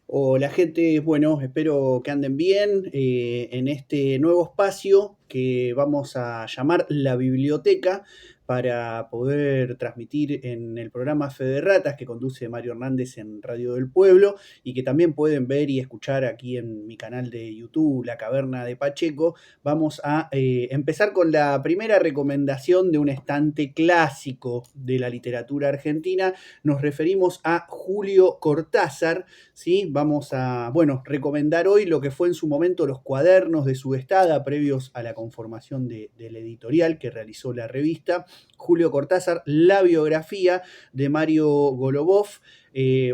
Hola gente, bueno, espero que anden bien en este nuevo espacio que vamos a llamar La Biblioteca para poder transmitir en el programa Fede Ratas que conduce Mario Hernández en Radio del Pueblo y que también pueden ver y escuchar aquí en mi canal de YouTube, La Caverna de Pacheco. Vamos a empezar con la primera recomendación de un estante clásico de la literatura argentina. Nos referimos a Julio Cortázar. ¿Sí? Vamos a, bueno, recomendar hoy lo que fue en su momento los cuadernos de Subestada previos a la conformación del editorial que realizó la revista. Julio Cortázar, la biografía de Mario Golubov,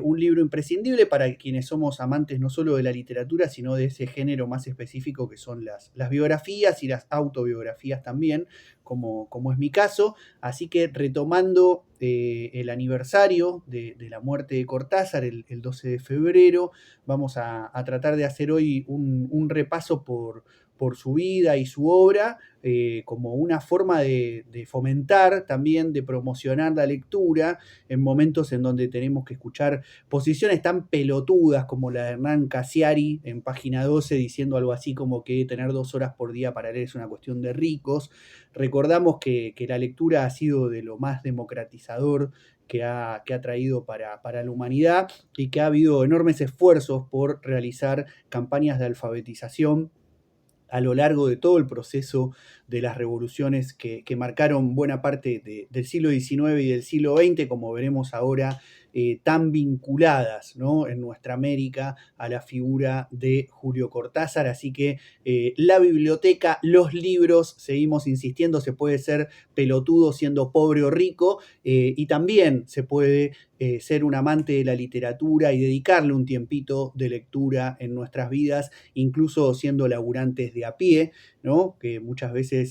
un libro imprescindible para quienes somos amantes no solo de la literatura, sino de ese género más específico que son las biografías y las autobiografías también, como es mi caso. Así que retomando el aniversario de la muerte de Cortázar, el 12 de febrero, vamos a tratar de hacer hoy un repaso por su vida y su obra, como una forma de fomentar también, de promocionar la lectura en momentos en donde tenemos que escuchar posiciones tan pelotudas como la de Hernán Casiari en página 12 diciendo algo así como que tener 2 horas por día para leer es una cuestión de ricos. Recordamos que la lectura ha sido de lo más democratizador que ha traído para la humanidad y que ha habido enormes esfuerzos por realizar campañas de alfabetización a lo largo de todo el proceso de las revoluciones que marcaron buena parte del siglo XIX y del siglo XX, como veremos ahora, tan vinculadas, ¿no?, en nuestra América a la figura de Julio Cortázar. Así que la biblioteca, los libros, seguimos insistiendo, se puede ser pelotudo siendo pobre o rico, y también se puede ser un amante de la literatura y dedicarle un tiempito de lectura en nuestras vidas, incluso siendo laburantes de a pie, ¿no?, que muchas veces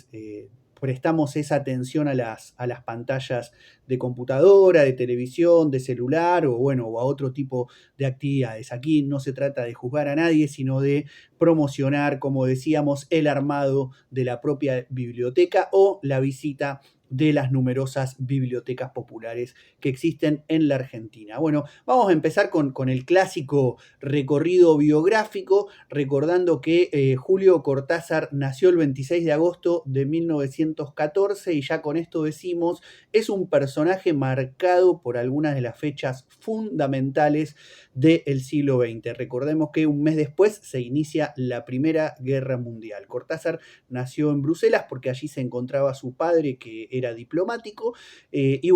prestamos esa atención a las pantallas de computadora, de televisión, de celular o bueno, o a otro tipo de actividades. Aquí no se trata de juzgar a nadie, sino de promocionar, como decíamos, el armado de la propia biblioteca o la visita de las numerosas bibliotecas populares que existen en la Argentina. Bueno, vamos a empezar con el clásico recorrido biográfico, recordando que Julio Cortázar nació el 26 de agosto de 1914 y ya con esto decimos, es un personaje marcado por algunas de las fechas fundamentales del siglo XX. Recordemos que un mes después se inicia la Primera Guerra Mundial. Cortázar nació en Bruselas porque allí se encontraba su padre, que era diplomático, y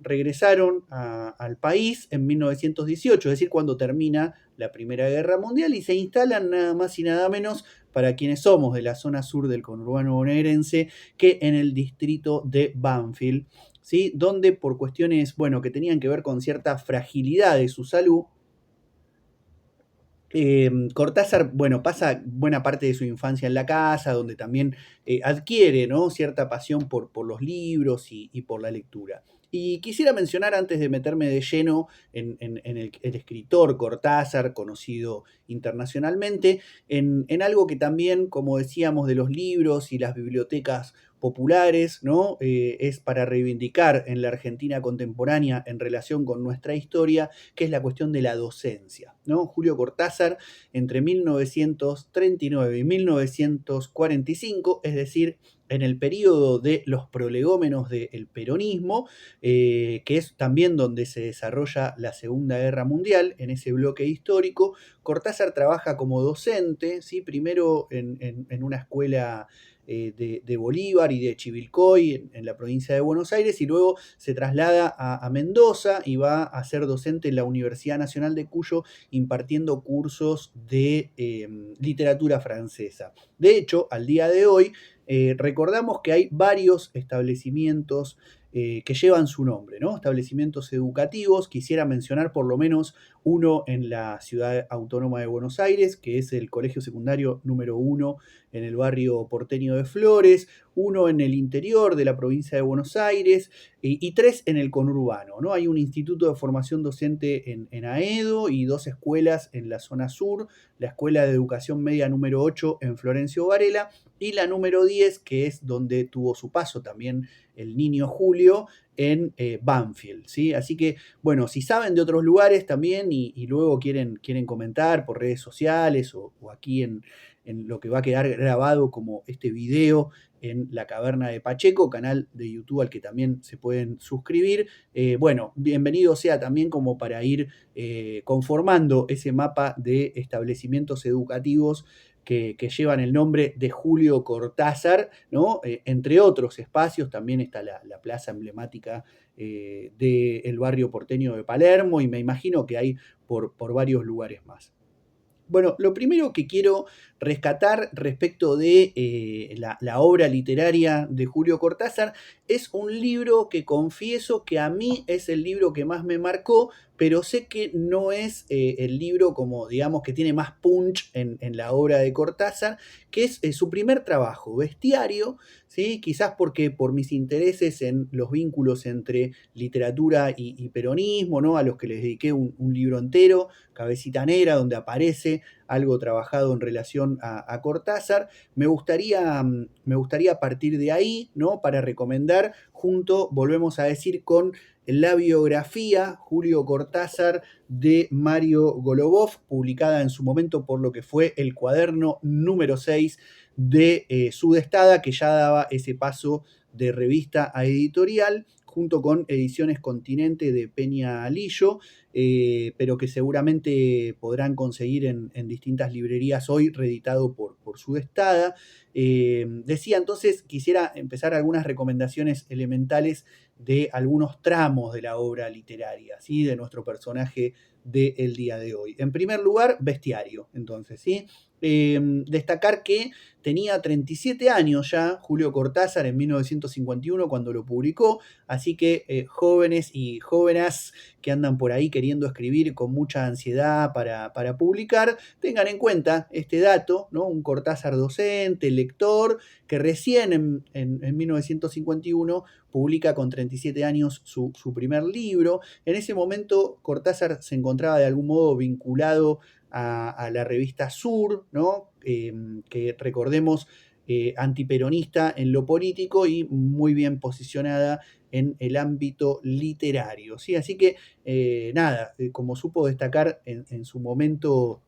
regresaron al país en 1918, es decir, cuando termina la Primera Guerra Mundial, y se instalan nada más y nada menos, para quienes somos de la zona sur del conurbano bonaerense, que en el distrito de Banfield, ¿sí?, donde por cuestiones, bueno, que tenían que ver con cierta fragilidad de su salud, Cortázar, bueno, pasa buena parte de su infancia en la casa, donde también adquiere, ¿no?, cierta pasión por los libros y por la lectura. Y quisiera mencionar, antes de meterme de lleno en el escritor Cortázar, conocido internacionalmente, en algo que también, como decíamos, de los libros y las bibliotecas populares, ¿no?, es para reivindicar en la Argentina contemporánea en relación con nuestra historia, que es la cuestión de la docencia, ¿no? Julio Cortázar, entre 1939 y 1945, es decir, en el periodo de los prolegómenos del peronismo, que es también donde se desarrolla la Segunda Guerra Mundial, en ese bloque histórico, Cortázar trabaja como docente, ¿sí?, primero en una escuela de Bolívar y de Chivilcoy, en la provincia de Buenos Aires, y luego se traslada a Mendoza y va a ser docente en la Universidad Nacional de Cuyo, impartiendo cursos de literatura francesa. De hecho, al día de hoy, recordamos que hay varios establecimientos que llevan su nombre, ¿no?, establecimientos educativos. Quisiera mencionar por lo menos uno en la ciudad autónoma de Buenos Aires, que es el Colegio Secundario número 1 en el barrio porteño de Flores, 1 en el interior de la provincia de Buenos Aires y 3 en el conurbano, ¿no? Hay un instituto de formación docente en Aedo y 2 escuelas en la zona sur, la Escuela de Educación Media número 8 en Florencio Varela y la número 10, que es donde tuvo su paso también el niño Julio, en Banfield, ¿sí? Así que, bueno, si saben de otros lugares también y luego quieren comentar por redes sociales o aquí en lo que va a quedar grabado como este video en La Caverna de Pacheco, canal de YouTube al que también se pueden suscribir. Bueno, bienvenido sea también como para ir conformando ese mapa de establecimientos educativos que llevan el nombre de Julio Cortázar, ¿no? Entre otros espacios, también está la plaza emblemática del barrio porteño de Palermo, y me imagino que hay por varios lugares más. Bueno, lo primero que quiero rescatar respecto de la obra literaria de Julio Cortázar es un libro que confieso que a mí es el libro que más me marcó, pero sé que no es el libro como, digamos, que tiene más punch en la obra de Cortázar, que es su primer trabajo, Bestiario, ¿sí? Quizás porque por mis intereses en los vínculos entre literatura y peronismo, ¿no? A los que les dediqué un libro entero, Cabecita Negra, donde aparece algo trabajado en relación a Cortázar. Me gustaría partir de ahí, ¿no? Para recomendar, junto, volvemos a decir, con la biografía Julio Cortázar de Mario Golubov, publicada en su momento por lo que fue el cuaderno número 6 de Sudestada, que ya daba ese paso de revista a editorial, junto con Ediciones Continente de Peña Lillo, pero que seguramente podrán conseguir en distintas librerías hoy, reeditado por Sudestada. Decía entonces, quisiera empezar algunas recomendaciones elementales de algunos tramos de la obra literaria, ¿sí? De nuestro personaje del día de hoy. En primer lugar, Bestiario, entonces, ¿sí? Destacar que tenía 37 años ya Julio Cortázar en 1951 cuando lo publicó, así que jóvenes y jóvenes que andan por ahí queriendo escribir con mucha ansiedad para publicar, tengan en cuenta este dato, ¿no? Un Cortázar docente, lector, que recién en 1951 publica con 37 años su primer libro. En ese momento Cortázar se encontraba de algún modo vinculado a la revista Sur, ¿no? Que recordemos, antiperonista en lo político y muy bien posicionada en el ámbito literario, ¿sí? Así que, nada, como supo destacar en su momento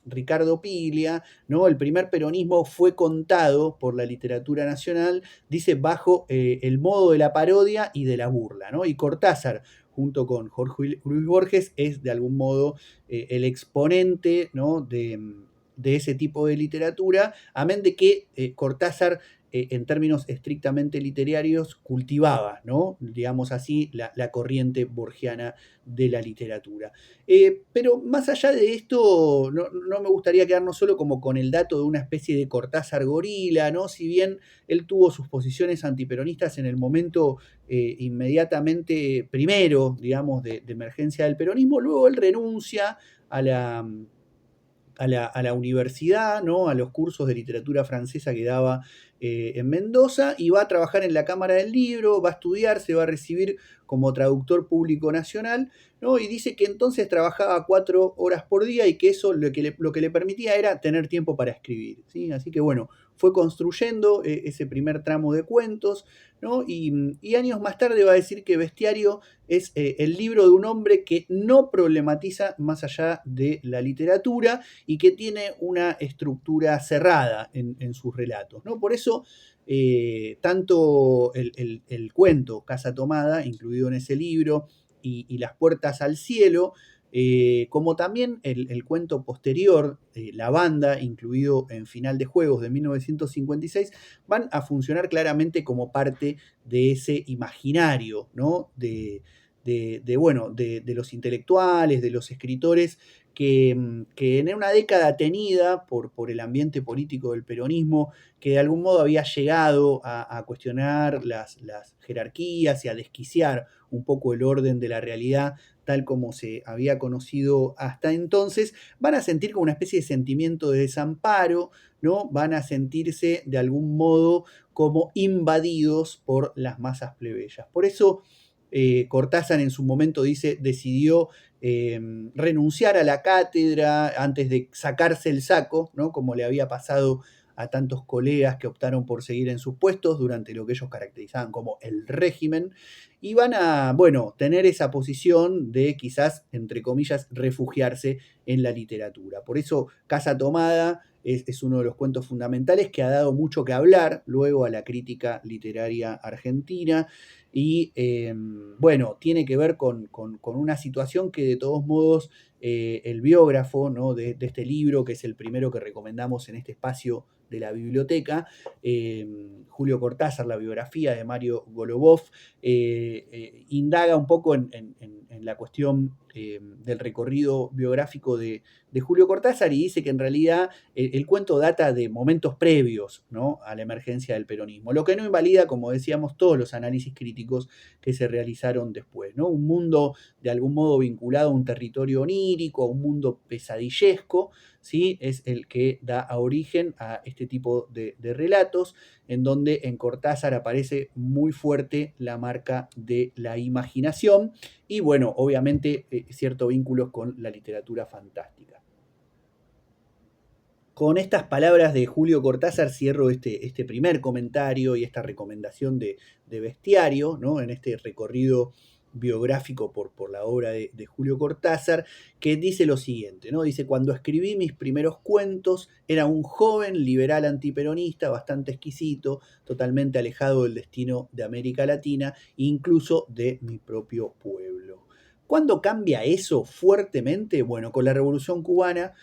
Ricardo Piglia, ¿no? El primer peronismo fue contado por la literatura nacional, dice, bajo el modo de la parodia y de la burla, ¿no? Y Cortázar, junto con Jorge Luis Borges, es de algún modo el exponente, ¿no? de ese tipo de literatura, amén de que Cortázar, en términos estrictamente literarios, cultivaba, ¿no? Digamos así, la corriente borgiana de la literatura. Pero más allá de esto, no me gustaría quedarnos solo como con el dato de una especie de Cortázar gorila, ¿no? Si bien él tuvo sus posiciones antiperonistas en el momento inmediatamente primero, digamos, de emergencia del peronismo, luego él renuncia a la universidad, ¿no? A los cursos de literatura francesa que daba en Mendoza, y va a trabajar en la Cámara del Libro, va a estudiar, se va a recibir como traductor público nacional, ¿no? Y dice que entonces trabajaba 4 horas por día y que eso lo que le permitía era tener tiempo para escribir, ¿sí? Así que bueno, fue construyendo ese primer tramo de cuentos, ¿no? Y años más tarde va a decir que Bestiario es el libro de un hombre que no problematiza más allá de la literatura y que tiene una estructura cerrada en sus relatos, ¿no? Por eso, tanto el cuento Casa Tomada, incluido en ese libro, y Las Puertas al Cielo, como también el cuento posterior, La Banda, incluido en Final de Juegos de 1956, van a funcionar claramente como parte de ese imaginario, ¿no? Bueno, de los intelectuales, de los escritores que en una década tenida por el ambiente político del peronismo, que de algún modo había llegado a cuestionar las jerarquías y a desquiciar un poco el orden de la realidad tal como se había conocido hasta entonces, van a sentir como una especie de sentimiento de desamparo, ¿no? Van a sentirse de algún modo como invadidos por las masas plebeyas. Por eso Cortázar en su momento decidió renunciar a la cátedra antes de sacarse el saco, ¿no? Como le había pasado a tantos colegas que optaron por seguir en sus puestos durante lo que ellos caracterizaban como el régimen, y van a, bueno, tener esa posición de quizás, entre comillas, refugiarse en la literatura. Por eso Casa Tomada es uno de los cuentos fundamentales que ha dado mucho que hablar luego a la crítica literaria argentina y bueno, tiene que ver con una situación que de todos modos el biógrafo, ¿no? de este libro, que es el primero que recomendamos en este espacio de la biblioteca, Julio Cortázar, la biografía de Mario Golubov, indaga un poco en la cuestión del recorrido biográfico de Julio Cortázar y dice que en realidad el cuento data de momentos previos, ¿no? a la emergencia del peronismo, lo que no invalida, como decíamos, todos los análisis críticos que se realizaron después, ¿no? Un mundo de algún modo vinculado a un territorio onírico, a un mundo pesadillesco, ¿sí? Es el que da a origen a este tipo de relatos, en donde en Cortázar aparece muy fuerte la marca de la imaginación y, bueno, obviamente cierto vínculo con la literatura fantástica. Con estas palabras de Julio Cortázar cierro este primer comentario y esta recomendación de bestiario, ¿no? en este recorrido biográfico por la obra de Julio Cortázar, que dice lo siguiente, ¿no? Dice: cuando escribí mis primeros cuentos era un joven liberal antiperonista bastante exquisito, totalmente alejado del destino de América Latina, incluso de mi propio pueblo. ¿Cuándo cambia eso fuertemente? Bueno, con la Revolución Cubana,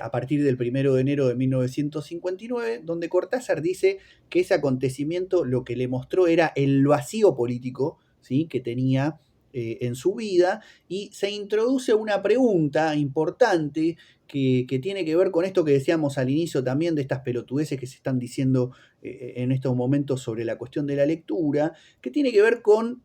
a partir del 1 de enero de 1959, donde Cortázar dice que ese acontecimiento lo que le mostró era el vacío político, ¿sí? que tenía en su vida, y se introduce una pregunta importante que tiene que ver con esto que decíamos al inicio también de estas pelotudeces que se están diciendo en estos momentos sobre la cuestión de la lectura, que tiene que ver con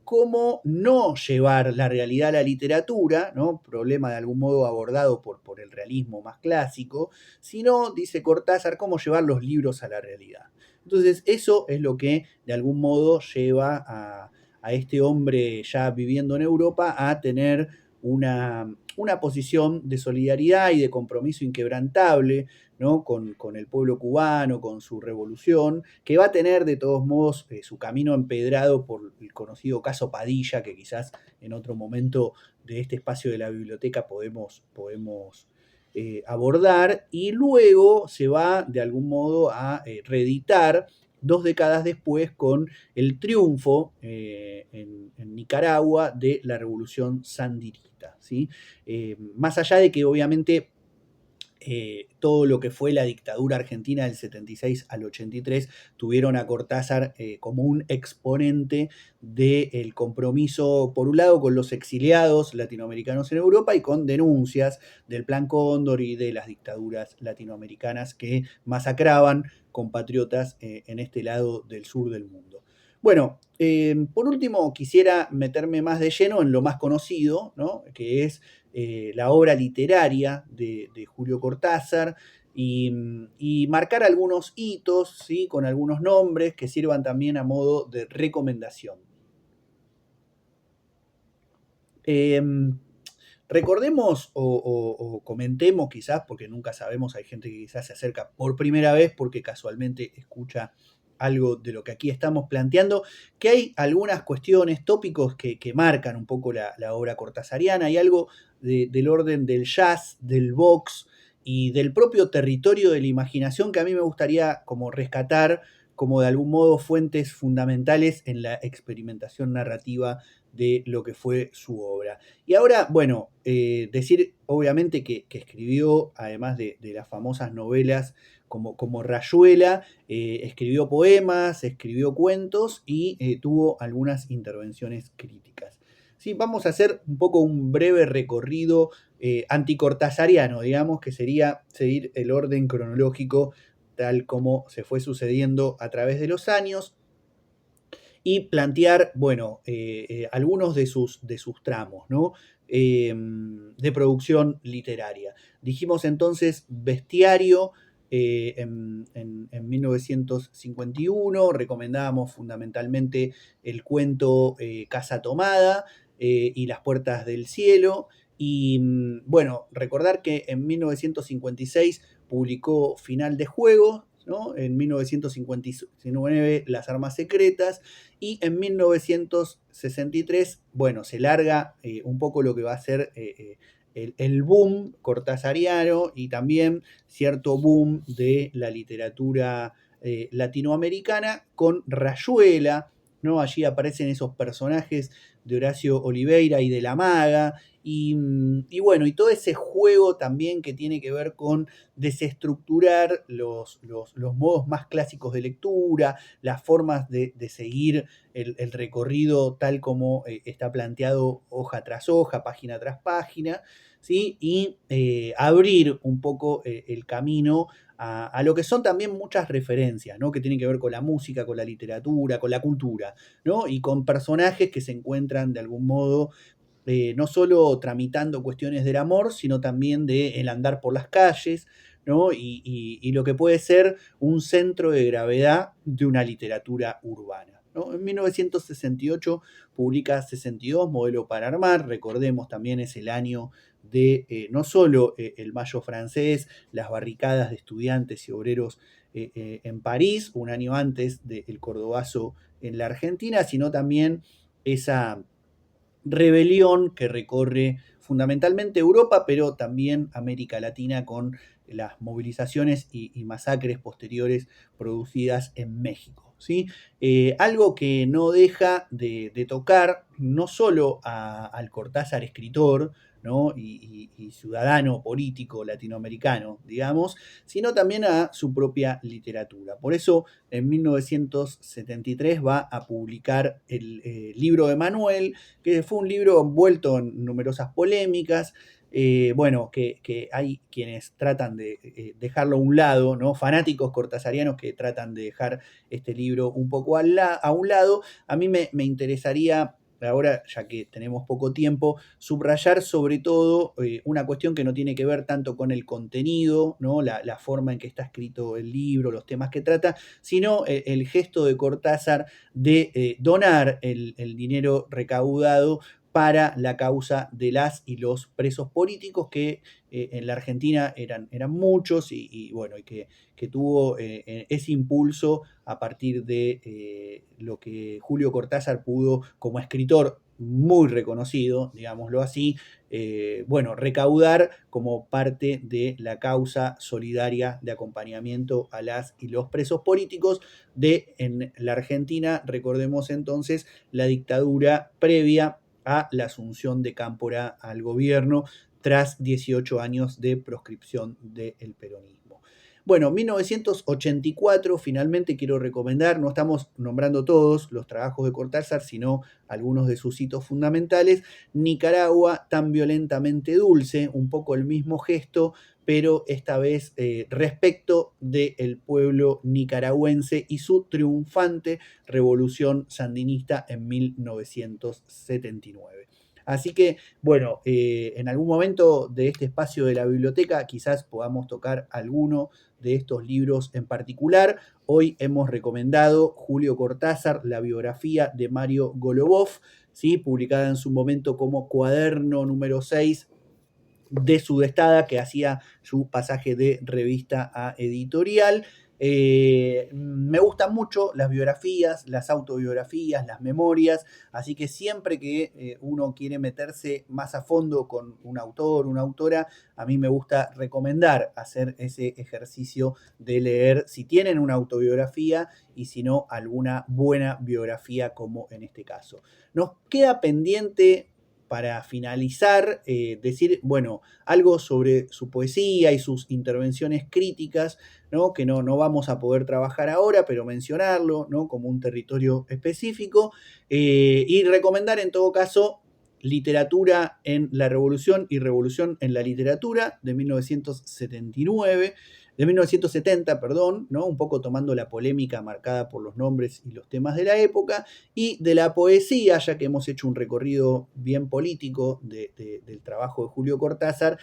cómo no llevar la realidad a la literatura, ¿no? Problema de algún modo abordado por el realismo más clásico, sino, dice Cortázar, cómo llevar los libros a la realidad. Entonces, eso es lo que de algún modo lleva a este hombre ya viviendo en Europa a tener una posición de solidaridad y de compromiso inquebrantable, ¿no? con el pueblo cubano, con su revolución, que va a tener de todos modos su camino empedrado por el conocido caso Padilla, que quizás en otro momento de este espacio de la biblioteca podemos abordar, y luego se va de algún modo a reeditar 2 décadas después con el triunfo en Nicaragua de la revolución sandinista, ¿sí? Más allá de que obviamente todo lo que fue la dictadura argentina del 76 al 83 tuvieron a Cortázar como un exponente del compromiso, por un lado, con los exiliados latinoamericanos en Europa y con denuncias del Plan Cóndor y de las dictaduras latinoamericanas que masacraban compatriotas en este lado del sur del mundo. Bueno, por último, quisiera meterme más de lleno en lo más conocido, ¿no? que es la obra literaria de Julio Cortázar y marcar algunos hitos, ¿sí? con algunos nombres que sirvan también a modo de recomendación. Recordemos o comentemos quizás, porque nunca sabemos, hay gente que quizás se acerca por primera vez porque casualmente escucha algo de lo que aquí estamos planteando, que hay algunas cuestiones, tópicos que marcan un poco la obra cortázariana, hay algo del orden del jazz, del box y del propio territorio de la imaginación que a mí me gustaría como rescatar como de algún modo fuentes fundamentales en la experimentación narrativa de lo que fue su obra. Y ahora, bueno, decir obviamente que escribió, además de las famosas novelas como Rayuela, escribió poemas, escribió cuentos y tuvo algunas intervenciones críticas. Sí, vamos a hacer un poco un breve recorrido anticortázariano, digamos, que sería seguir el orden cronológico tal como se fue sucediendo a través de los años. y plantear, bueno, algunos de sus tramos, ¿no? De producción literaria. Dijimos entonces Bestiario en 1951, recomendábamos fundamentalmente el cuento Casa Tomada y Las Puertas del Cielo. Y bueno, recordar que en 1956 publicó Final de Juego, ¿no? En 1959 Las Armas Secretas y en 1963, bueno, se larga un poco lo que va a ser el boom cortasariano y también cierto boom de la literatura latinoamericana con Rayuela, ¿no? Allí aparecen esos personajes de Horacio Oliveira y de La Maga, y bueno, y todo ese juego también que tiene que ver con desestructurar los modos más clásicos de lectura, las formas de seguir el recorrido tal como está planteado hoja tras hoja, página tras página, ¿sí? Y abrir un poco el camino a lo que son también muchas referencias, ¿no? Que tienen que ver con la música, con la literatura, con la cultura, ¿no? Y con personajes que se encuentran de algún modo no solo tramitando cuestiones del amor, sino también de el andar por las calles, ¿no? Y lo que puede ser un centro de gravedad de una literatura urbana, ¿no? En 1968 publica 62, Modelo para Armar, recordemos también es el año de no solo el Mayo francés, las barricadas de estudiantes y obreros en París, un año antes del Cordobazo en la Argentina, sino también esa rebelión que recorre fundamentalmente Europa, pero también América Latina con las movilizaciones y masacres posteriores producidas en México, ¿sí? Algo que no deja de tocar no solo al Cortázar escritor, ¿no? y ciudadano político latinoamericano, digamos, sino también a su propia literatura. Por eso, en 1973 va a publicar el libro de Manuel, que fue un libro envuelto en numerosas polémicas, bueno, que hay quienes tratan de dejarlo a un lado, ¿no? Fanáticos cortasarianos que tratan de dejar este libro un poco a un lado. A mí me interesaría, ahora ya que tenemos poco tiempo, subrayar sobre todo una cuestión que no tiene que ver tanto con el contenido, ¿no? La forma en que está escrito el libro, los temas que trata, sino el gesto de Cortázar de donar el dinero recaudado para la causa de las y los presos políticos, que en la Argentina eran muchos y bueno, y que tuvo ese impulso a partir de lo que Julio Cortázar pudo, como escritor muy reconocido, digámoslo así, bueno, recaudar como parte de la causa solidaria de acompañamiento a las y los presos políticos en la Argentina, recordemos entonces, la dictadura previa a la asunción de Cámpora al gobierno tras 18 años de proscripción del peronismo. Bueno, 1984, finalmente quiero recomendar, no estamos nombrando todos los trabajos de Cortázar, sino algunos de sus hitos fundamentales. Nicaragua, tan violentamente dulce, un poco el mismo gesto, pero esta vez respecto del pueblo nicaragüense y su triunfante revolución sandinista en 1979. Así que, bueno, en algún momento de este espacio de la biblioteca quizás podamos tocar alguno de estos libros en particular. Hoy hemos recomendado Julio Cortázar, la biografía de Mario Golubov, ¿sí? Publicada en su momento como cuaderno número 6 de Sudestada, que hacía su pasaje de revista a editorial. Me gustan mucho las biografías, las autobiografías, las memorias, así que siempre que uno quiere meterse más a fondo con un autor, una autora, a mí me gusta recomendar hacer ese ejercicio de leer, si tienen una autobiografía y si no, alguna buena biografía como en este caso. Nos queda pendiente para finalizar, decir, bueno, algo sobre su poesía y sus intervenciones críticas, ¿no? Que no vamos a poder trabajar ahora, pero mencionarlo, ¿no? Como un territorio específico, y recomendar en todo caso Literatura en la Revolución y Revolución en la Literatura de 1979, de 1970, perdón, ¿no? Un poco tomando la polémica marcada por los nombres y los temas de la época, y de la poesía, ya que hemos hecho un recorrido bien político del trabajo de Julio Cortázar,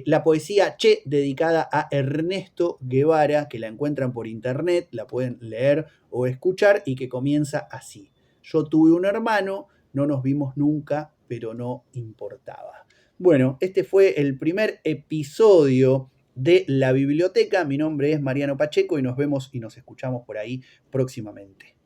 la poesía Che, dedicada a Ernesto Guevara, que la encuentran por internet, la pueden leer o escuchar, y que comienza así: yo tuve un hermano, no nos vimos nunca, pero no importaba. Bueno, este fue el primer episodio de La Biblioteca. Mi nombre es Mariano Pacheco y nos vemos y nos escuchamos por ahí próximamente.